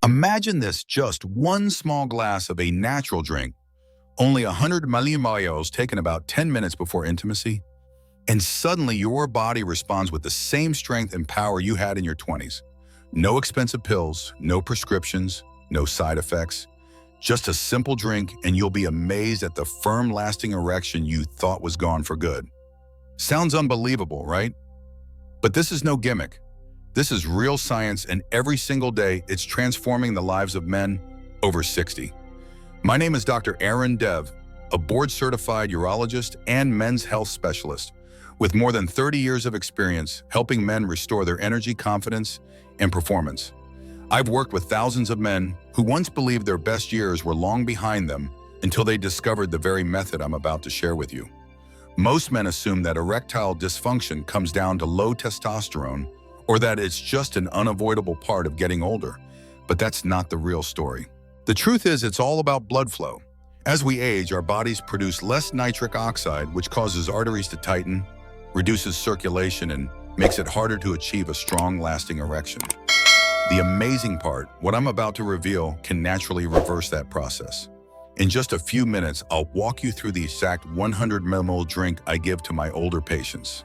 Imagine this: just one small glass of a natural drink, only 100 milliliters taken about 10 minutes before intimacy, and suddenly your body responds with the same strength and power you had in your 20s. No expensive pills, no prescriptions, no side effects. Just a simple drink, and you'll be amazed at the firm, lasting erection you thought was gone for good. Sounds unbelievable, right? But this is no gimmick. This is real science, and every single day, it's transforming the lives of men over 60. My name is Dr. Aaron Dev, a board-certified urologist and men's health specialist with more than 30 years of experience helping men restore their energy, confidence, and performance. I've worked with thousands of men who once believed their best years were long behind them until they discovered the very method I'm about to share with you. Most men assume that erectile dysfunction comes down to low testosterone or that it's just an unavoidable part of getting older, but that's not the real story. The truth is, it's all about blood flow. As we age, our bodies produce less nitric oxide, which causes arteries to tighten, reduces circulation, and makes it harder to achieve a strong, lasting erection. The amazing part, what I'm about to reveal, can naturally reverse that process. In just a few minutes, I'll walk you through the exact 100 ml drink I give to my older patients.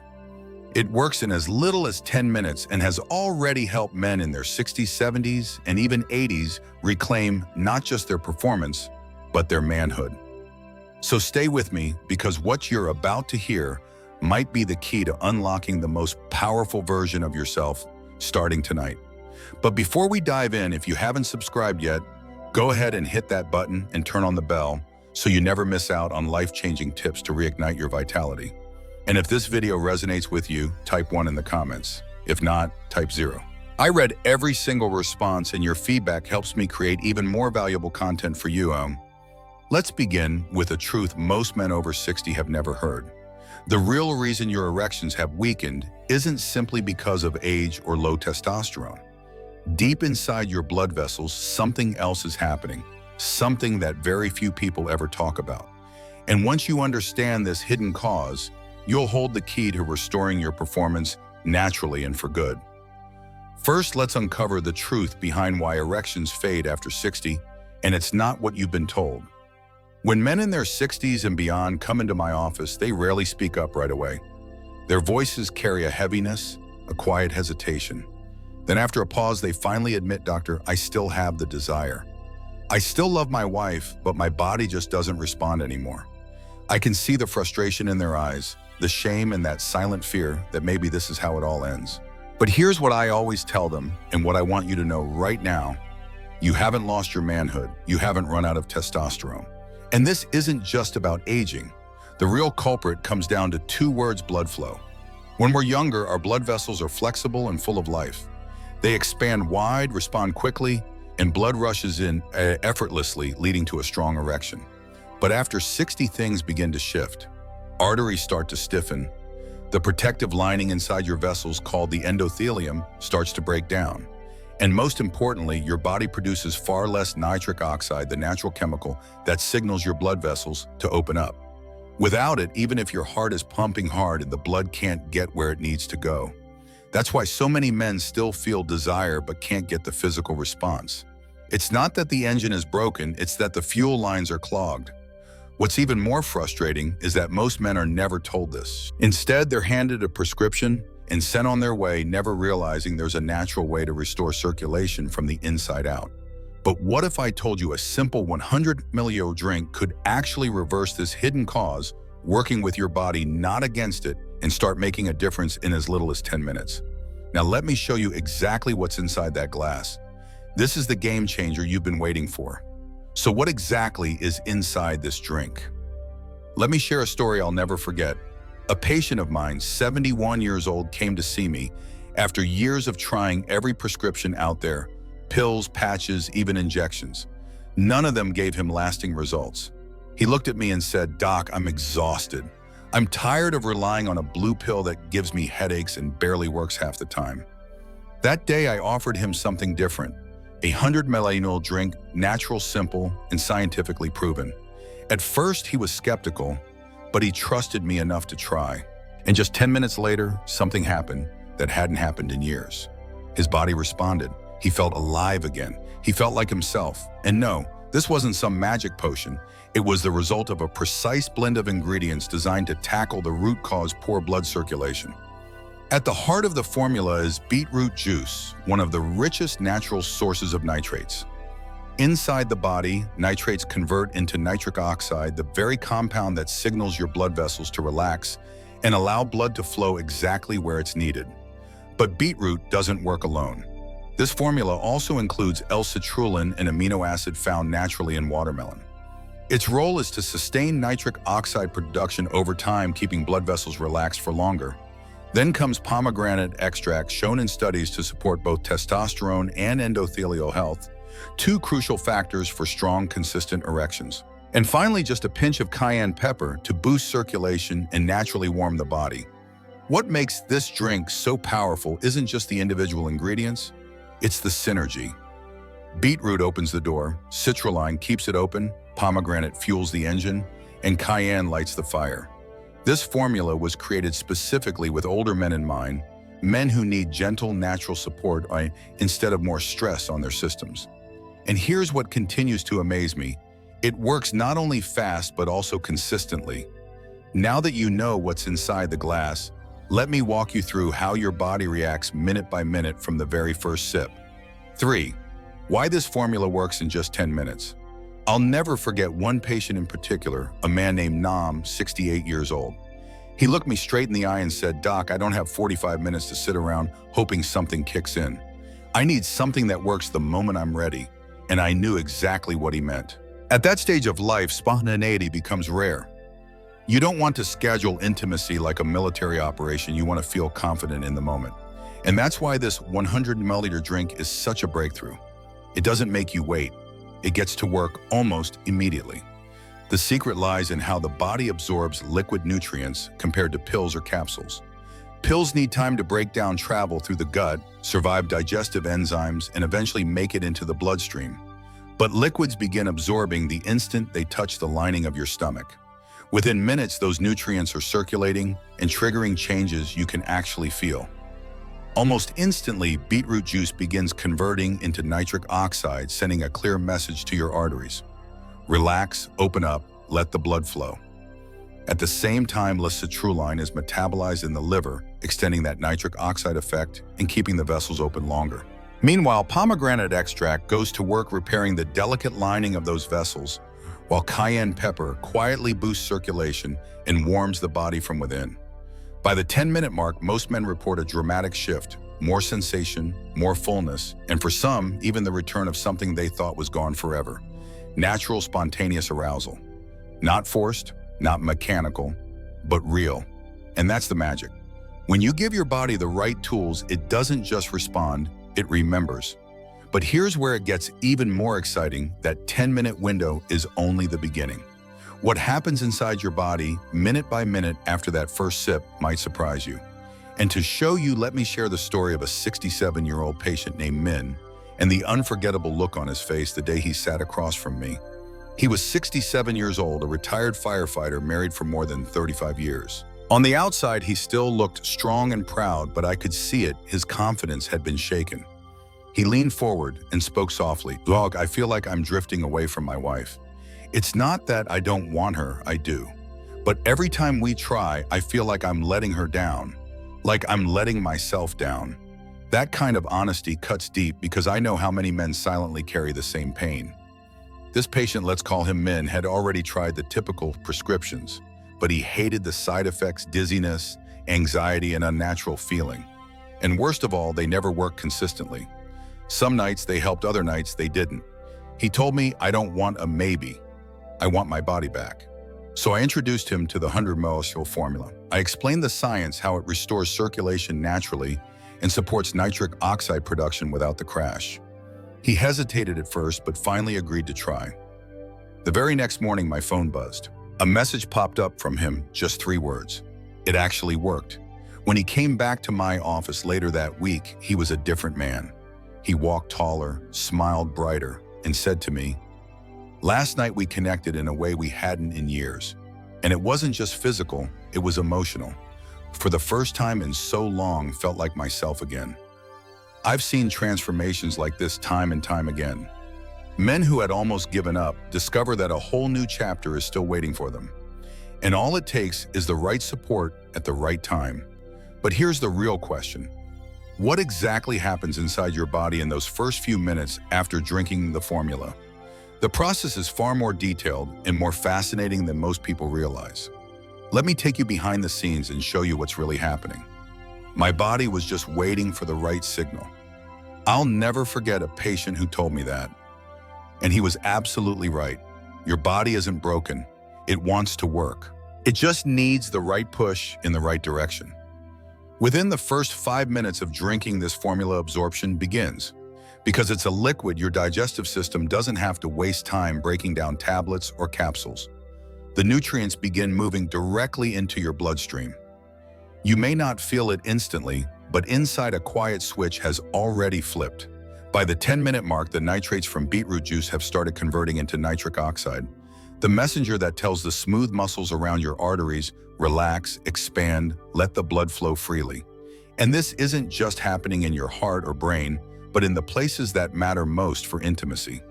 It works in as little as 10 minutes and has already helped men in their 60s, 70s, and even 80s reclaim not just their performance, but their manhood. So stay with me, because what you're about to hear might be the key to unlocking the most powerful version of yourself starting tonight. But before we dive in, if you haven't subscribed yet, go ahead and hit that button and turn on the bell so you never miss out on life-changing tips to reignite your vitality. And if this video resonates with you, type 1 in the comments. If not, type 0. I read every single response, and your feedback helps me create even more valuable content for you. Let's begin with a truth most men over 60 have never heard. The real reason your erections have weakened isn't simply because of age or low testosterone. Deep inside your blood vessels, something else is happening, something that very few people ever talk about. And once you understand this hidden cause, you'll hold the key to restoring your performance naturally and for good. First, let's uncover the truth behind why erections fade after 60, and it's not what you've been told. When men in their 60s and beyond come into my office, they rarely speak up right away. Their voices carry a heaviness, a quiet hesitation. Then after a pause, they finally admit, "Doctor, I still have the desire. I still love my wife, but my body just doesn't respond anymore." I can see the frustration in their eyes, the shame, and that silent fear that maybe this is how it all ends. But here's what I always tell them, and what I want you to know right now. You haven't lost your manhood. You haven't run out of testosterone. And this isn't just about aging. The real culprit comes down to two words: blood flow. When we're younger, our blood vessels are flexible and full of life. They expand wide, respond quickly, and blood rushes in effortlessly, leading to a strong erection. But after 60, things begin to shift. Arteries start to stiffen. The protective lining inside your vessels, called the endothelium, starts to break down. And most importantly, your body produces far less nitric oxide, the natural chemical that signals your blood vessels to open up. Without it, even if your heart is pumping hard, the blood can't get where it needs to go. That's why so many men still feel desire but can't get the physical response. It's not that the engine is broken, it's that the fuel lines are clogged. What's even more frustrating is that most men are never told this. Instead, they're handed a prescription and sent on their way, never realizing there's a natural way to restore circulation from the inside out. But what if I told you a simple 100 milliliter drink could actually reverse this hidden cause, working with your body, not against it, and start making a difference in as little as 10 minutes? Now let me show you exactly what's inside that glass. This is the game changer you've been waiting for. So what exactly is inside this drink? Let me share a story I'll never forget. A patient of mine, 71 years old, came to see me after years of trying every prescription out there: pills, patches, even injections. None of them gave him lasting results. He looked at me and said, "Doc, I'm exhausted. I'm tired of relying on a blue pill that gives me headaches and barely works half the time." That day, I offered him something different: a 100 milliliter drink, natural, simple, and scientifically proven. At first, he was skeptical, but he trusted me enough to try. And just 10 minutes later, something happened that hadn't happened in years. His body responded. He felt alive again. He felt like himself. And no, this wasn't some magic potion. It was the result of a precise blend of ingredients designed to tackle the root cause: poor blood circulation. At the heart of the formula is beetroot juice, one of the richest natural sources of nitrates. Inside the body, nitrates convert into nitric oxide, the very compound that signals your blood vessels to relax and allow blood to flow exactly where it's needed. But beetroot doesn't work alone. This formula also includes L-citrulline, an amino acid found naturally in watermelon. Its role is to sustain nitric oxide production over time, keeping blood vessels relaxed for longer. Then comes pomegranate extract, shown in studies to support both testosterone and endothelial health, two crucial factors for strong, consistent erections. And finally, just a pinch of cayenne pepper to boost circulation and naturally warm the body. What makes this drink so powerful isn't just the individual ingredients, it's the synergy. Beetroot opens the door, citrulline keeps it open, pomegranate fuels the engine, and cayenne lights the fire. This formula was created specifically with older men in mind, men who need gentle, natural support instead of more stress on their systems. And here's what continues to amaze me. It works not only fast, but also consistently. Now that you know what's inside the glass, let me walk you through how your body reacts minute by minute from the very first sip. 3. Why this formula works in just 10 minutes. I'll never forget one patient in particular, a man named Nam, 68 years old. He looked me straight in the eye and said, "Doc, I don't have 45 minutes to sit around hoping something kicks in. I need something that works the moment I'm ready." And I knew exactly what he meant. At that stage of life, spontaneity becomes rare. You don't want to schedule intimacy like a military operation. You want to feel confident in the moment. And that's why this 100 milliliter drink is such a breakthrough. It doesn't make you wait. It gets to work almost immediately. The secret lies in how the body absorbs liquid nutrients compared to pills or capsules. Pills need time to break down, travel through the gut, survive digestive enzymes, and eventually make it into the bloodstream. But liquids begin absorbing the instant they touch the lining of your stomach. Within minutes, those nutrients are circulating and triggering changes you can actually feel. Almost instantly, beetroot juice begins converting into nitric oxide, sending a clear message to your arteries. Relax, open up, let the blood flow. At the same time, L-citrulline is metabolized in the liver, extending that nitric oxide effect and keeping the vessels open longer. Meanwhile, pomegranate extract goes to work repairing the delicate lining of those vessels, while cayenne pepper quietly boosts circulation and warms the body from within. By the 10-minute mark, most men report a dramatic shift, more sensation, more fullness, and for some, even the return of something they thought was gone forever. Natural, spontaneous arousal. Not forced, not mechanical, but real. And that's the magic. When you give your body the right tools, it doesn't just respond, it remembers. But here's where it gets even more exciting. That 10-minute window is only the beginning. What happens inside your body, minute by minute after that first sip, might surprise you. And to show you, let me share the story of a 67-year-old patient named Min, and the unforgettable look on his face the day he sat across from me. He was 67 years old, a retired firefighter married for more than 35 years. On the outside, he still looked strong and proud, but I could see it, his confidence had been shaken. He leaned forward and spoke softly. "Dog, I feel like I'm drifting away from my wife. It's not that I don't want her, I do. But every time we try, I feel like I'm letting her down, like I'm letting myself down." That kind of honesty cuts deep because I know how many men silently carry the same pain. This patient, let's call him Min, had already tried the typical prescriptions, but he hated the side effects: dizziness, anxiety, and unnatural feeling. And worst of all, they never worked consistently. Some nights they helped, other nights they didn't. He told me, "I don't want a maybe. I want my body back." So I introduced him to the 100 milliliter formula. I explained the science, how it restores circulation naturally and supports nitric oxide production without the crash. He hesitated at first, but finally agreed to try. The very next morning, my phone buzzed. A message popped up from him, just 3 words. It actually worked. When he came back to my office later that week, he was a different man. He walked taller, smiled brighter, and said to me, "Last night we connected in a way we hadn't in years. And it wasn't just physical, it was emotional. For the first time in so long, felt like myself again." I've seen transformations like this time and time again. Men who had almost given up discover that a whole new chapter is still waiting for them. And all it takes is the right support at the right time. But here's the real question. What exactly happens inside your body in those first few minutes after drinking the formula? The process is far more detailed and more fascinating than most people realize. Let me take you behind the scenes and show you what's really happening. My body was just waiting for the right signal. I'll never forget a patient who told me that. And he was absolutely right. Your body isn't broken. It wants to work. It just needs the right push in the right direction. Within the first 5 minutes of drinking this formula, absorption begins. Because it's a liquid, your digestive system doesn't have to waste time breaking down tablets or capsules. The nutrients begin moving directly into your bloodstream. You may not feel it instantly, but inside a quiet switch has already flipped. By the 10-minute mark, the nitrates from beetroot juice have started converting into nitric oxide, the messenger that tells the smooth muscles around your arteries, relax, expand, let the blood flow freely. And this isn't just happening in your heart or brain, but in the places that matter most for intimacy.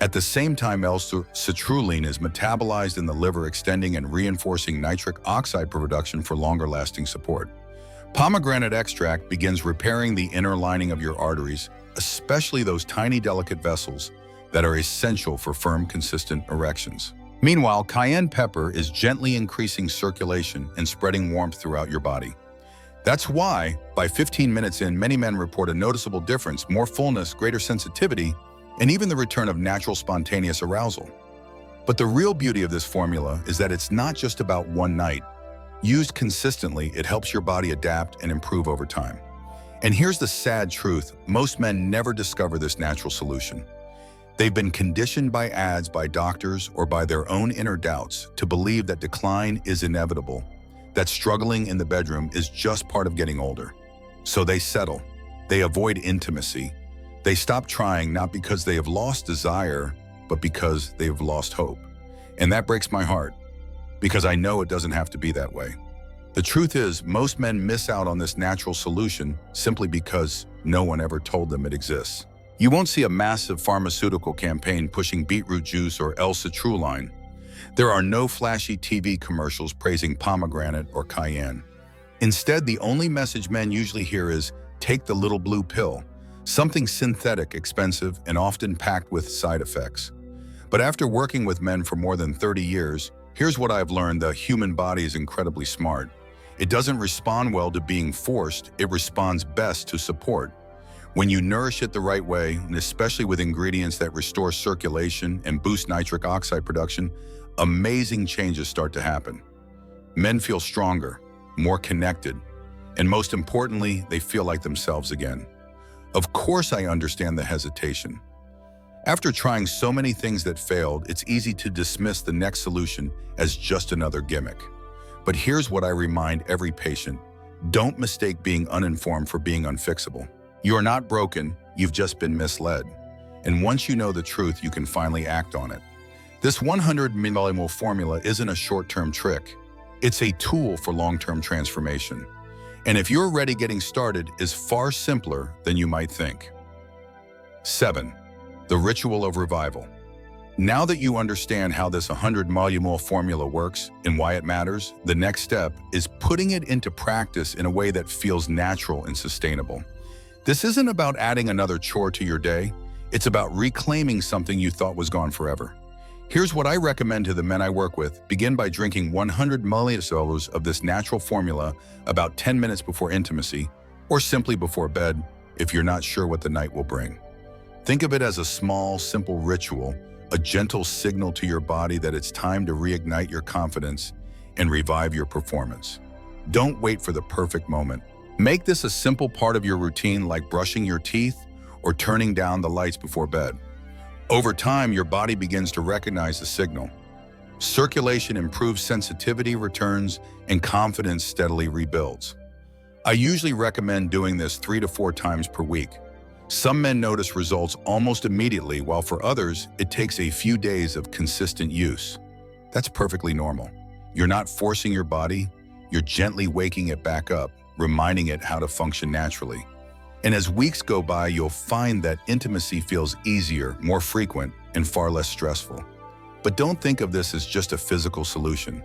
At the same time, L-citrulline is metabolized in the liver, extending and reinforcing nitric oxide production for longer-lasting support. Pomegranate extract begins repairing the inner lining of your arteries, especially those tiny, delicate vessels that are essential for firm, consistent erections. Meanwhile, cayenne pepper is gently increasing circulation and spreading warmth throughout your body. That's why, by 15 minutes in, many men report a noticeable difference, more fullness, greater sensitivity, and even the return of natural spontaneous arousal. But the real beauty of this formula is that it's not just about one night. Used consistently, it helps your body adapt and improve over time. And here's the sad truth, most men never discover this natural solution. They've been conditioned by ads, by doctors, or by their own inner doubts to believe that decline is inevitable, that struggling in the bedroom is just part of getting older. So they settle. They avoid intimacy. They stop trying, not because they have lost desire, but because they have lost hope. And that breaks my heart, because I know it doesn't have to be that way. The truth is, most men miss out on this natural solution simply because no one ever told them it exists. You won't see a massive pharmaceutical campaign pushing beetroot juice or L-citrulline. There are no flashy TV commercials praising pomegranate or cayenne. Instead, the only message men usually hear is, take the little blue pill, something synthetic, expensive, and often packed with side effects. But after working with men for more than 30 years, here's what I've learned: the human body is incredibly smart. It doesn't respond well to being forced, it responds best to support. When you nourish it the right way, and especially with ingredients that restore circulation and boost nitric oxide production, amazing changes start to happen. Men feel stronger, more connected, and most importantly, they feel like themselves again. Of course, I understand the hesitation. After trying so many things that failed, it's easy to dismiss the next solution as just another gimmick. But here's what I remind every patient: don't mistake being uninformed for being unfixable. You are not broken, you've just been misled. And once you know the truth, you can finally act on it. This 100 millimole formula isn't a short-term trick. It's a tool for long-term transformation. And if you're ready, getting started is far simpler than you might think. 7. The ritual of revival. Now that you understand how this 100 millimole formula works and why it matters, the next step is putting it into practice in a way that feels natural and sustainable. This isn't about adding another chore to your day. It's about reclaiming something you thought was gone forever. Here's what I recommend to the men I work with. Begin by drinking 100 milliliters of this natural formula about 10 minutes before intimacy, or simply before bed if you're not sure what the night will bring. Think of it as a small, simple ritual, a gentle signal to your body that it's time to reignite your confidence and revive your performance. Don't wait for the perfect moment. Make this a simple part of your routine, like brushing your teeth or turning down the lights before bed. Over time, your body begins to recognize the signal. Circulation improves, sensitivity returns, and confidence steadily rebuilds. I usually recommend doing this 3 to 4 times per week. Some men notice results almost immediately, while for others, it takes a few days of consistent use. That's perfectly normal. You're not forcing your body, you're gently waking it back up, reminding it how to function naturally. And as weeks go by, you'll find that intimacy feels easier, more frequent, and far less stressful. But don't think of this as just a physical solution.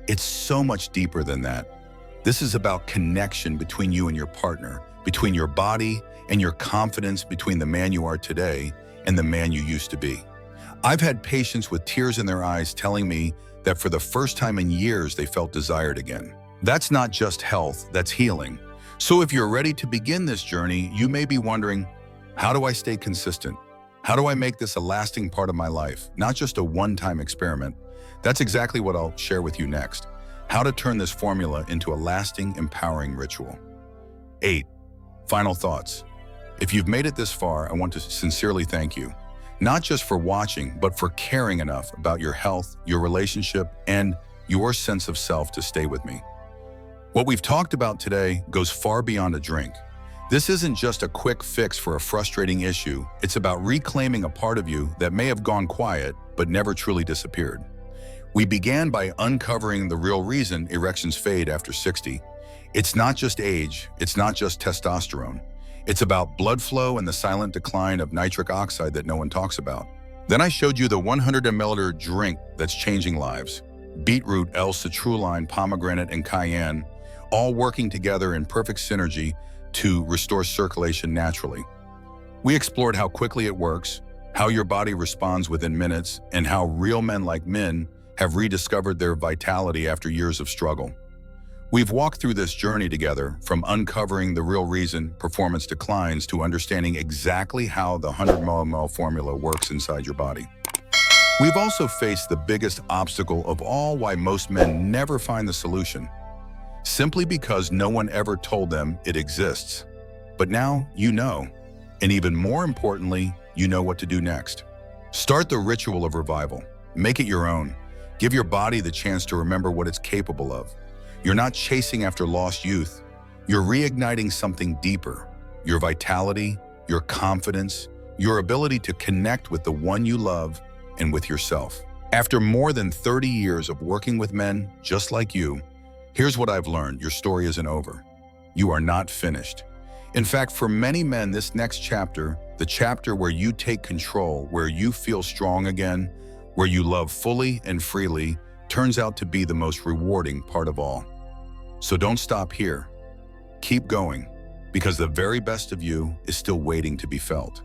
It's so much deeper than that. This is about connection between you and your partner, between your body and your confidence, between the man you are today and the man you used to be. I've had patients with tears in their eyes telling me that for the first time in years they felt desired again. That's not just health, that's healing. So if you're ready to begin this journey, you may be wondering, how do I stay consistent? How do I make this a lasting part of my life, not just a one-time experiment? That's exactly what I'll share with you next. How to turn this formula into a lasting, empowering ritual. 8. Final thoughts. If you've made it this far, I want to sincerely thank you. Not just for watching, but for caring enough about your health, your relationship, and your sense of self to stay with me. What we've talked about today goes far beyond a drink. This isn't just a quick fix for a frustrating issue. It's about reclaiming a part of you that may have gone quiet, but never truly disappeared. We began by uncovering the real reason erections fade after 60. It's not just age, it's not just testosterone. It's about blood flow and the silent decline of nitric oxide that no one talks about. Then I showed you the 100 ml drink that's changing lives. Beetroot, L-citrulline, pomegranate, and cayenne, all working together in perfect synergy to restore circulation naturally. We explored how quickly it works, how your body responds within minutes, and how real men like men have rediscovered their vitality after years of struggle. We've walked through this journey together, from uncovering the real reason performance declines to understanding exactly how the 100 ml formula works inside your body. We've also faced the biggest obstacle of all, why most men never find the solution, simply because no one ever told them it exists. But now you know, and even more importantly, you know what to do next. Start the ritual of revival. Make it your own. Give your body the chance to remember what it's capable of. You're not chasing after lost youth. You're reigniting something deeper. Your vitality, your confidence, your ability to connect with the one you love and with yourself. After more than 30 years of working with men just like you, here's what I've learned. Your story isn't over. You are not finished. In fact, for many men, this next chapter, the chapter where you take control, where you feel strong again, where you love fully and freely, turns out to be the most rewarding part of all. So don't stop here. Keep going, because the very best of you is still waiting to be felt.